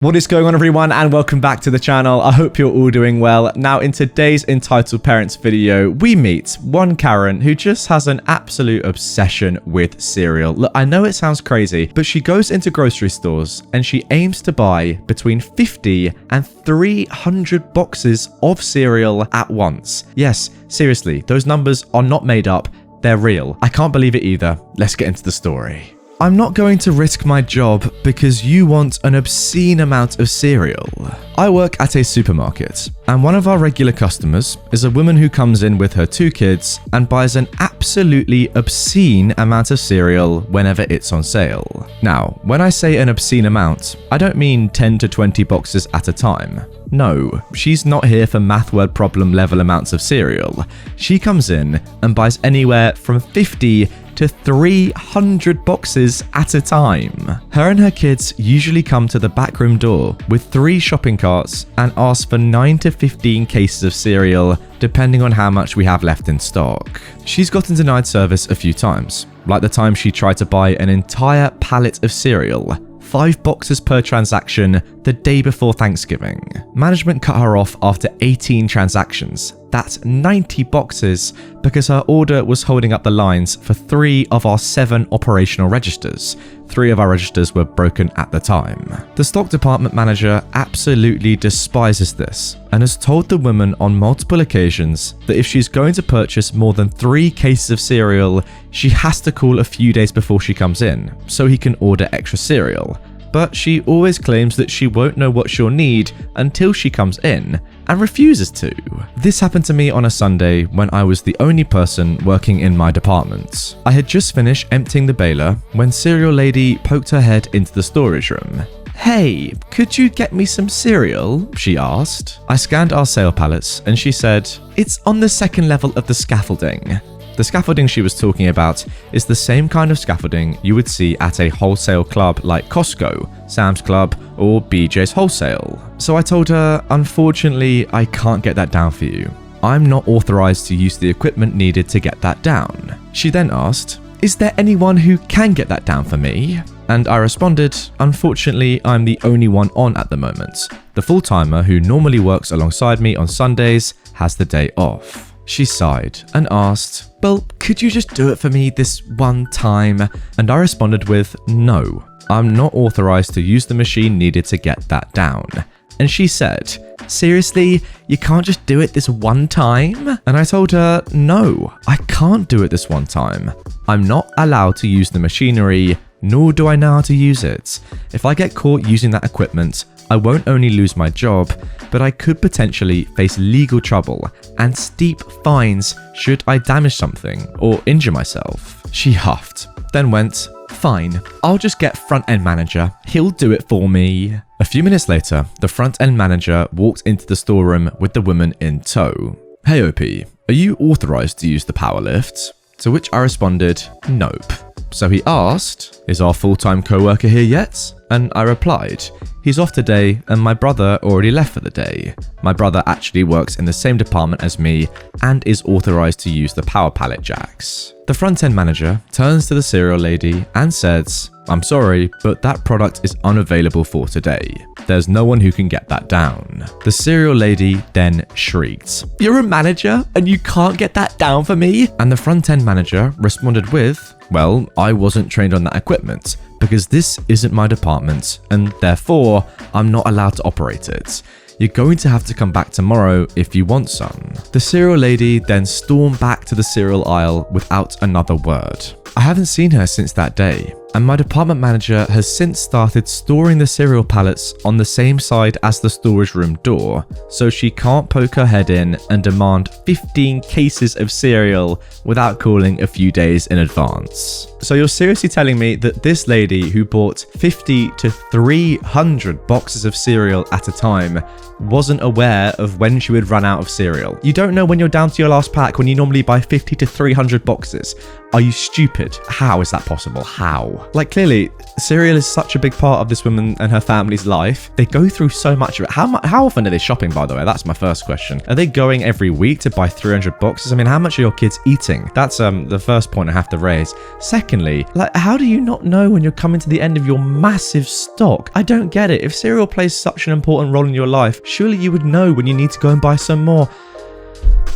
What is going on, everyone, and welcome back to the channel. I hope you're all doing well. Now, in today's Entitled Parents video, we meet one Karen who just has an absolute obsession with cereal. Look, I know it sounds crazy, but she goes into grocery stores and she aims to buy between 50 and 300 boxes of cereal at once. Yes, seriously, those numbers are not made up, they're real. I can't believe it either. Let's get into the story. I'm not going to risk my job because you want an obscene amount of cereal. I work at a supermarket, and one of our regular customers is a woman who comes in with her 2 kids and buys an absolutely obscene amount of cereal whenever it's on sale. Now, when I say an obscene amount, I don't mean 10 to 20 boxes at a time. No, she's not here for math word problem level amounts of cereal. She comes in and buys anywhere from 50 to 300 boxes at a time. Her and her kids usually come to the back room door with 3 shopping carts and ask for 9 to 15 cases of cereal, depending on how much we have left in stock. She's gotten denied service a few times, like the time she tried to buy an entire pallet of cereal, 5 boxes per transaction, the day before Thanksgiving. Management cut her off after 18 transactions. That's 90 boxes because her order was holding up the lines for 3 of our 7 operational registers. 3 of our registers were broken at the time. The stock department manager absolutely despises this and has told the woman on multiple occasions that if she's going to purchase more than 3 cases of cereal, she has to call a few days before she comes in so he can order extra cereal. But she always claims that she won't know what she'll need until she comes in and refuses to. This happened to me on a Sunday when I was the only person working in my department. I had just finished emptying the baler when Cereal Lady poked her head into the storage room. "Hey, could you get me some cereal?" she asked. I scanned our sale pallets and she said, "It's on the 2nd level of the scaffolding." The scaffolding she was talking about is the same kind of scaffolding you would see at a wholesale club like Costco, Sam's Club, or BJ's Wholesale. So I told her, unfortunately, I can't get that down for you. I'm not authorized to use the equipment needed to get that down. She then asked, "Is there anyone who can get that down for me?" And I responded, "Unfortunately, I'm the only one on at the moment. The full-timer who normally works alongside me on Sundays has the day off." She sighed and asked, "Well, could you just do it for me this one time?" And I responded with, "No, I'm not authorized to use the machine needed to get that down." And she said, "Seriously, you can't just do it this one time?" And I told her, "No, I can't do it this one time. I'm not allowed to use the machinery, nor do I know how to use it. If I get caught using that equipment, I won't only lose my job, but I could potentially face legal trouble and steep fines should I damage something or injure myself." She huffed, then went, "Fine, I'll just get front-end manager. He'll do it for me." A few minutes later, the front-end manager walked into the storeroom with the woman in tow. "Hey OP, are you authorized to use the power lift?" To which I responded, "Nope." So he asked, "Is our full-time co-worker here yet?" And I replied, "He's off today and my brother already left for the day. My brother actually works in the same department as me and is authorized to use the power pallet jacks." The front-end manager turns to the cereal lady and says, "I'm sorry, but that product is unavailable for today. There's no one who can get that down." The cereal lady then shrieked, "You're a manager and you can't get that down for me?" And the front-end manager responded with, "Well, I wasn't trained on that equipment because this isn't my department and therefore I'm not allowed to operate it. You're going to have to come back tomorrow if you want some." The cereal lady then stormed back to the cereal aisle without another word. I haven't seen her since that day, and my department manager has since started storing the cereal pallets on the same side as the storage room door, so she can't poke her head in and demand 15 cases of cereal without calling a few days in advance. So you're seriously telling me that this lady who bought 50 to 300 boxes of cereal at a time wasn't aware of when she would run out of cereal? You don't know when you're down to your last pack when you normally buy 50 to 300 boxes. Are you stupid? How is that possible? How? how? Like, clearly, cereal is such a big part of this woman and her family's life. They go through so much of it. How often are they shopping, by the way? That's my first question. Are they going every week to buy 300 boxes? I mean, how much are your kids eating? That's the first point I have to raise. Secondly, like, how do you not know when you're coming to the end of your massive stock? I don't get it. If cereal plays such an important role in your life, surely you would know when you need to go and buy some more.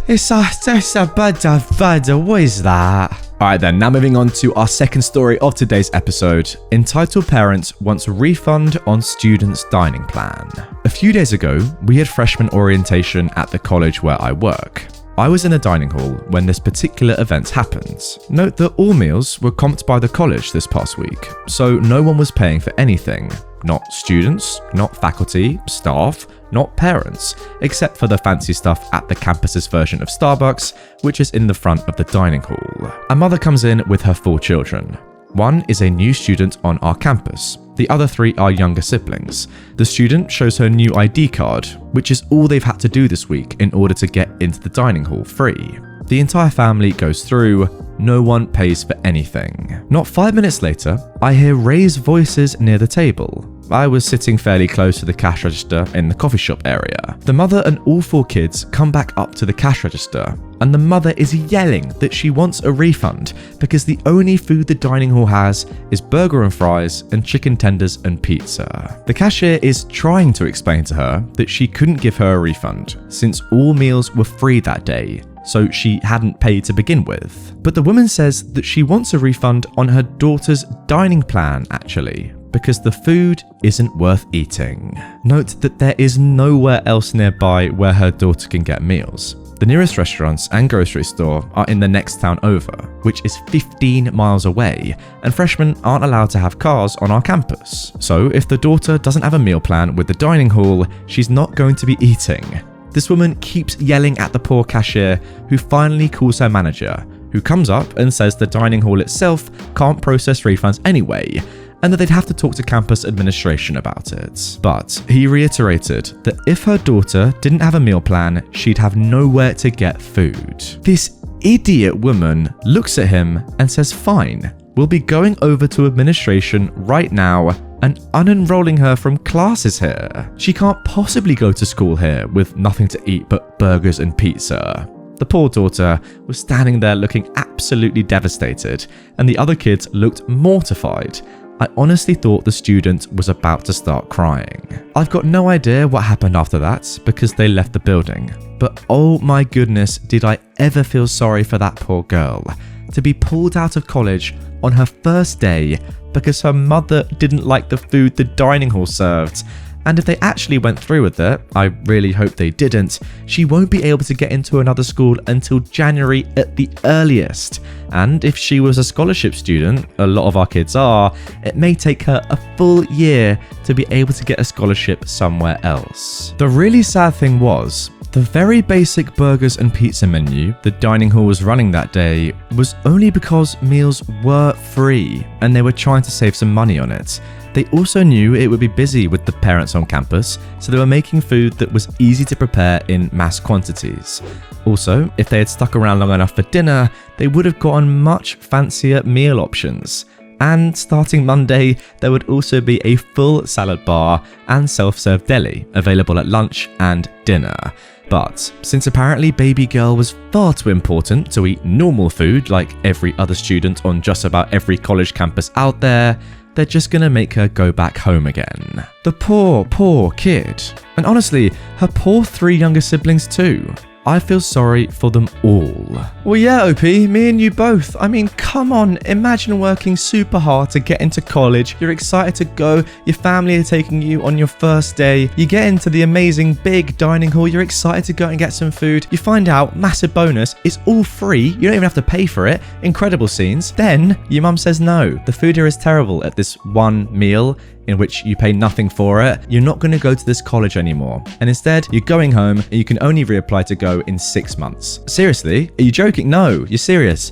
It's a bada. What is that? Alright then, now moving on to our second story of today's episode. Entitled Parents wants refund on student's dining plan. A few days ago, we had freshman orientation at the college where I work. I was in a dining hall when this particular event happened. Note that all meals were comped by the college this past week, so no one was paying for anything. Not students, not faculty, staff, not parents, except for the fancy stuff at the campus's version of Starbucks, which is in the front of the dining hall. A mother comes in with her 4 children. One is a new student on our campus. The other 3 are younger siblings. The student shows her new ID card, which is all they've had to do this week in order to get into the dining hall free. The entire family goes through. No one pays for anything. Not 5 minutes later, I hear raised voices near the table. I was sitting fairly close to the cash register in the coffee shop area. The mother and all 4 kids come back up to the cash register, and the mother is yelling that she wants a refund because the only food the dining hall has is burger and fries and chicken tenders and pizza. The cashier is trying to explain to her that she couldn't give her a refund since all meals were free that day, so she hadn't paid to begin with. But the woman says that she wants a refund on her daughter's dining plan actually, because the food isn't worth eating. Note that there is nowhere else nearby where her daughter can get meals. The nearest restaurants and grocery store are in the next town over, which is 15 miles away, and freshmen aren't allowed to have cars on our campus. So if the daughter doesn't have a meal plan with the dining hall, she's not going to be eating. This woman keeps yelling at the poor cashier, who finally calls her manager, who comes up and says the dining hall itself can't process refunds anyway, and that they'd have to talk to campus administration about it. But he reiterated that if her daughter didn't have a meal plan, she'd have nowhere to get food. This idiot woman looks at him and says, "Fine, we'll be going over to administration right now and unenrolling her from classes here. She can't possibly go to school here with nothing to eat but burgers and pizza." The poor daughter was standing there looking absolutely devastated, and the other kids looked mortified. I honestly thought the student was about to start crying. I've got no idea what happened after that because they left the building, but oh my goodness, did I ever feel sorry for that poor girl to be pulled out of college on her first day because her mother didn't like the food the dining hall served. And if they actually went through with it, I really hope they didn't, she won't be able to get into another school until January at the earliest. And if she was a scholarship student, a lot of our kids are, it may take her a full year to be able to get a scholarship somewhere else. The really sad thing was, the very basic burgers and pizza menu the dining hall was running that day was only because meals were free and they were trying to save some money on it. They also knew it would be busy with the parents on campus, so they were making food that was easy to prepare in mass quantities. Also, if they had stuck around long enough for dinner, they would have gotten much fancier meal options. And starting Monday, there would also be a full salad bar and self-serve deli available at lunch and dinner. But since apparently baby girl was far too important to eat normal food like every other student on just about every college campus out there, they're just gonna make her go back home again. The poor kid. And honestly, her poor 3 younger siblings too. I feel sorry for them all. Well, yeah, OP, me and you both. I mean, come on, imagine working super hard to get into college. You're excited to go. Your family are taking you on your first day. You get into the amazing big dining hall. You're excited to go and get some food. You find out, massive bonus, it's all free. You don't even have to pay for it. Incredible scenes. Then your mum says no. The food here is terrible at this one meal in which you pay nothing for it. You're not going to go to this college anymore. And instead, you're going home and you can only reapply to go in 6 months. Seriously? Are you joking? No, you're serious.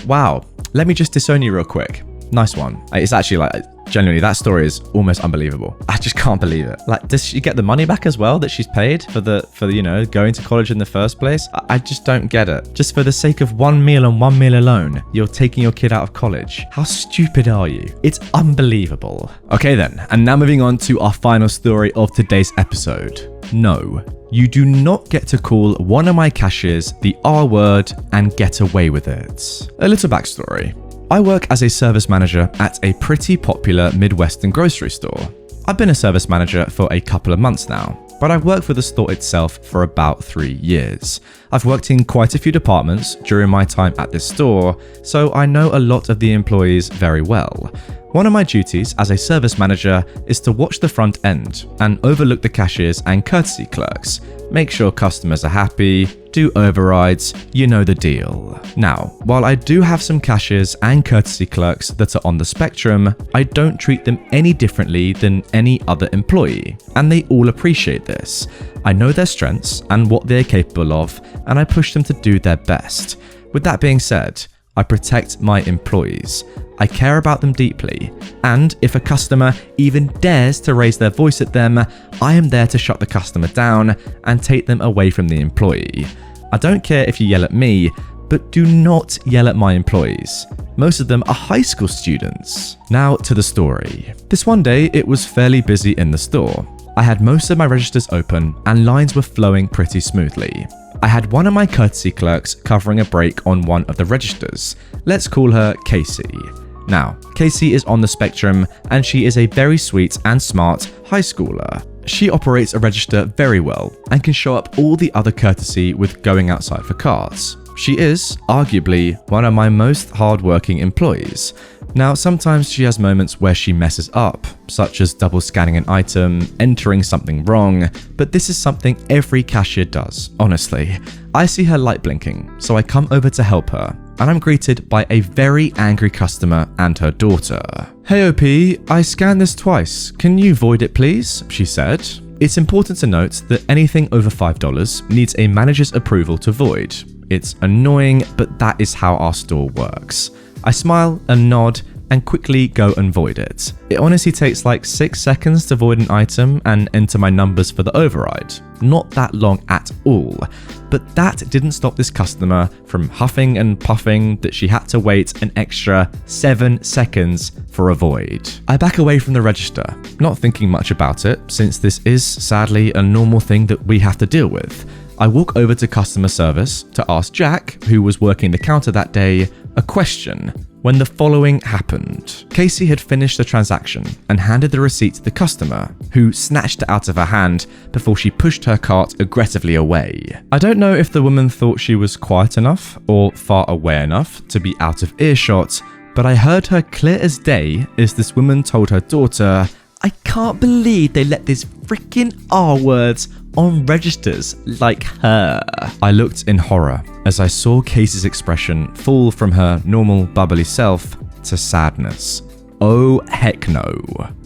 Wow. Let me just disown you real quick. Nice one. It's actually like, genuinely, that story is almost unbelievable. I just can't believe it. Like, does she get the money back as well that she's paid for the going to college in the first place? I just don't get it. Just for the sake of one meal and one meal alone, you're taking your kid out of college. How stupid are you? It's unbelievable. Okay then, and now moving on to our final story of today's episode. No, you do not get to call one of my cashiers the R word and get away with it. A little backstory. I work as a service manager at a pretty popular Midwestern grocery store. I've been a service manager for a couple of months now, but I've worked for the store itself for about 3 years. I've worked in quite a few departments during my time at this store, so I know a lot of the employees very well. One of my duties as a service manager is to watch the front end and overlook the cashiers and courtesy clerks, make sure customers are happy, do overrides, you know the deal. Now, while I do have some cashiers and courtesy clerks that are on the spectrum, I don't treat them any differently than any other employee, and they all appreciate this. I know their strengths and what they're capable of, and I push them to do their best. With that being said, I protect my employees. I care about them deeply, and if a customer even dares to raise their voice at them, I am there to shut the customer down and take them away from the employee. I don't care if you yell at me, but do not yell at my employees. Most of them are high school students. Now to the story. This one day, it was fairly busy in the store. I had most of my registers open and lines were flowing pretty smoothly. I had one of my courtesy clerks covering a break on one of the registers. Let's call her Casey. Now, Casey is on the spectrum and she is a very sweet and smart high schooler. She operates a register very well and can show up all the other courtesy with going outside for cards. She is, arguably, one of my most hardworking employees. Now, sometimes she has moments where she messes up, such as double scanning an item, entering something wrong, but this is something every cashier does, honestly. I see her light blinking, so I come over to help her, and I'm greeted by a very angry customer and her daughter. "Hey OP, I scanned this twice. Can you void it please?" she said. It's important to note that anything over $5 needs a manager's approval to void. It's annoying, but that is how our store works. I smile and nod and quickly go and void it. It honestly takes like 6 seconds to void an item and enter my numbers for the override. Not that long at all. But that didn't stop this customer from huffing and puffing that she had to wait an extra 7 seconds for a void. I back away from the register, not thinking much about it, since this is sadly a normal thing that we have to deal with. I walk over to customer service to ask Jack, who was working the counter that day, a question when the following happened. Casey had finished the transaction and handed the receipt to the customer, who snatched it out of her hand before she pushed her cart aggressively away. I don't know if the woman thought she was quiet enough or far away enough to be out of earshot, but I heard her clear as day as this woman told her daughter, "I can't believe they let this freaking R words on registers like her." I looked in horror as I saw Casey's expression fall from her normal bubbly self to sadness. Oh heck no.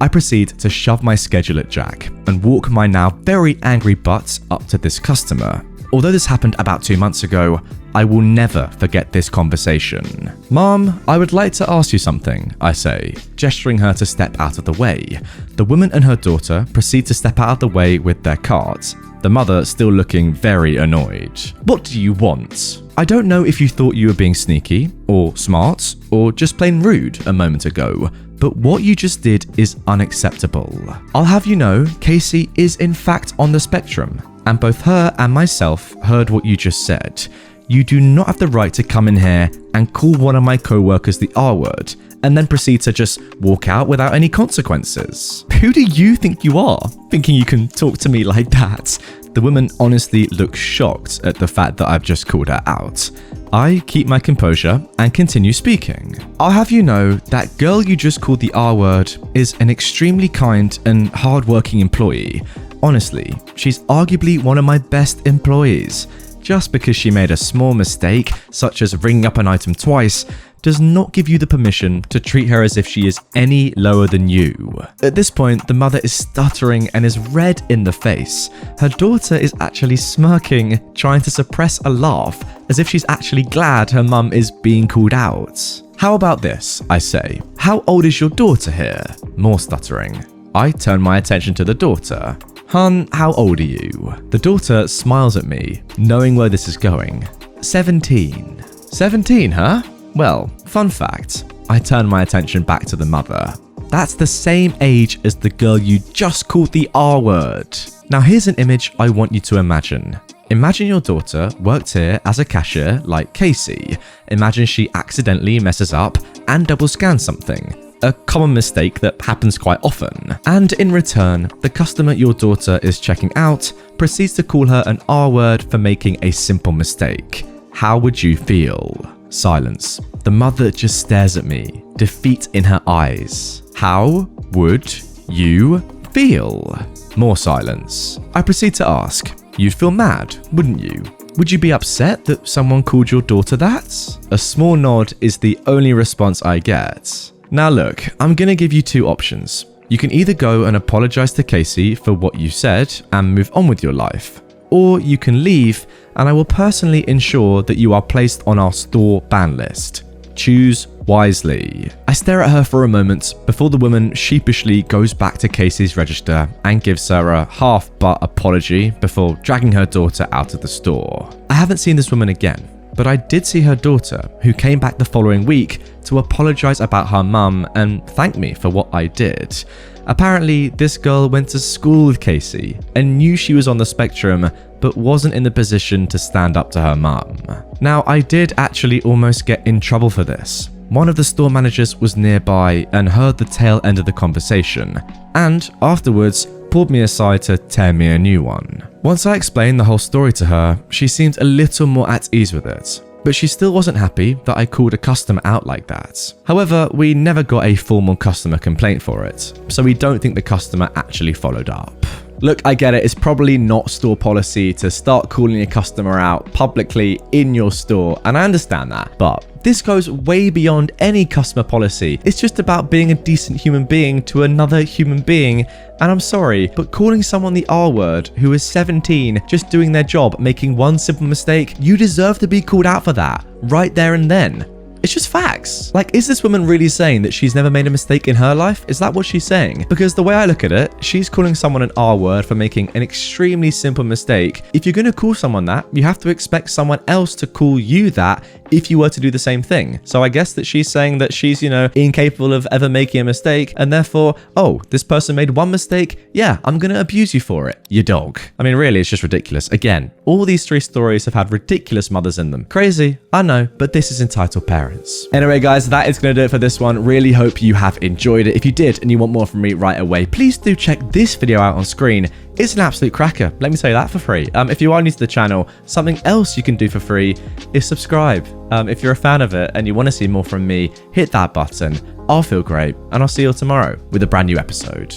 I proceed to shove my schedule at Jack and walk my now very angry butt up to this customer. Although this happened about 2 months ago, I will never forget this conversation. "Mom, I would like to ask you something," I say, gesturing her to step out of the way. The woman and her daughter proceed to step out of the way with their carts, the mother still looking very annoyed. "What do you want?" I don't know if you thought you were being sneaky, or smart, or just plain rude a moment ago, but what you just did is unacceptable. I'll have you know, Casey is in fact on the spectrum, and both her and myself heard what you just said. You do not have the right to come in here and call one of my co-workers the R word, and then proceed to just walk out without any consequences. Who do you think you are, thinking you can talk to me like that? The woman honestly looks shocked at the fact that I've just called her out. I keep my composure and continue speaking. I'll have you know that girl you just called the R word is an extremely kind and hardworking employee. Honestly, she's arguably one of my best employees. Just because she made a small mistake, such as ringing up an item twice, does not give you the permission to treat her as if she is any lower than you. At this point, the mother is stuttering and is red in the face. Her daughter is actually smirking, trying to suppress a laugh, as if she's actually glad her mum is being called out. How about this, I say. How old is your daughter here? More stuttering. I turn my attention to the daughter. Hun, how old are you? The daughter smiles at me, knowing where this is going. 17. 17, huh? Well, fun fact. I turn my attention back to the mother. That's the same age as the girl you just called the R word. Now here's an image I want you to imagine. Imagine your daughter worked here as a cashier like Casey. Imagine she accidentally messes up and double scans something. A common mistake that happens quite often. And in return, the customer your daughter is checking out proceeds to call her an R word for making a simple mistake. How would you feel? Silence. The mother just stares at me, defeat in her eyes. How would you feel? More silence. I proceed to ask, you'd feel mad, wouldn't you? Would you be upset that someone called your daughter that? A small nod is the only response I get. Now look, I'm gonna give you two options. You can either go and apologize to Casey for what you said and move on with your life, or you can leave and I will personally ensure that you are placed on our store ban list. Choose wisely. I stare at her for a moment before the woman sheepishly goes back to Casey's register and gives her a half-butt apology before dragging her daughter out of the store. I haven't seen this woman again, but I did see her daughter, who came back the following week to apologize about her mum and thank me for what I did. Apparently, this girl went to school with Casey and knew she was on the spectrum, but wasn't in the position to stand up to her mum. Now, I did actually almost get in trouble for this. One of the store managers was nearby and heard the tail end of the conversation, and afterwards pulled me aside to tear me a new one. Once I explained the whole story to her, she seemed a little more at ease with it, but she still wasn't happy that I called a customer out like that. However, we never got a formal customer complaint for it, so we don't think the customer actually followed up. Look, I get it, it's probably not store policy to start calling a customer out publicly in your store, and I understand that, but this goes way beyond any customer policy. It's just about being a decent human being to another human being, and I'm sorry, but calling someone the R word who is 17, just doing their job, making one simple mistake, you deserve to be called out for that, right there and then. It's just facts. Like, is this woman really saying that she's never made a mistake in her life? Is that what she's saying? Because the way I look at it, she's calling someone an R word for making an extremely simple mistake. If you're going to call someone that, you have to expect someone else to call you that if you were to do the same thing. So I guess that she's saying that she's, incapable of ever making a mistake, and therefore, oh, this person made one mistake? Yeah, I'm going to abuse you for it, you dog. I mean, really, it's just ridiculous. Again, all these three stories have had ridiculous mothers in them. Crazy, I know, but this is Entitled Parents. Anyway, guys, that is going to do it for this one. Really hope you have enjoyed it. If you did and you want more from me right away, please do check this video out on screen. It's an absolute cracker. Let me tell you that for free. If you are new to the channel, something else you can do for free is subscribe. If you're a fan of it and you want to see more from me, hit that button. I'll feel great, and I'll see you all tomorrow with a brand new episode.